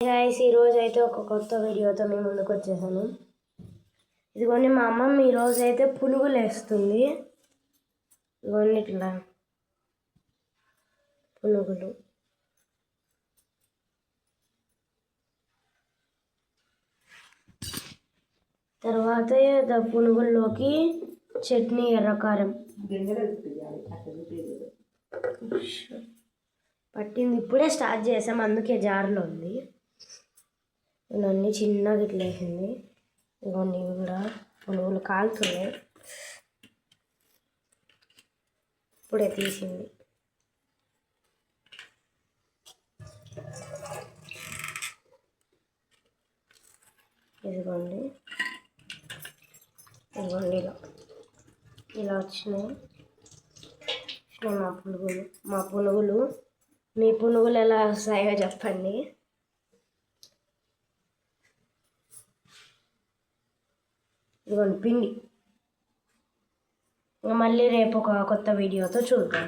Guys ఈరోజు అయితే ఒక కొత్త వీడియోతో మేము ముందుకు వచ్చేసాను. ఇదిగోండి మా అమ్మమ్మ ఈరోజు అయితే పునుగులు వేస్తుంది. ఇదిగోండి ఇట్లా పునుగులు. తర్వాత పునుగుల్లోకి చట్నీ ఎర్రకారం పట్టింది. ఇప్పుడే స్టార్ట్ చేసాం, అందుకే జార్లో ఉంది. ఇవన్నీ చిన్నగా ఇట్లా వేసింది. ఇవన్నీ కూడా పునుగులు కాలుతున్నాయి, ఇప్పుడే తీసింది. ఇదిగోండి ఇదిగోండి ఇలా వచ్చినాయి మా పునుగులు. మీ పునుగులు ఎలా వస్తాయో చెప్పండి. ఇదిగోండి పిండి. మళ్ళీ రేపు ఒక కొత్త వీడియోతో చూద్దాం.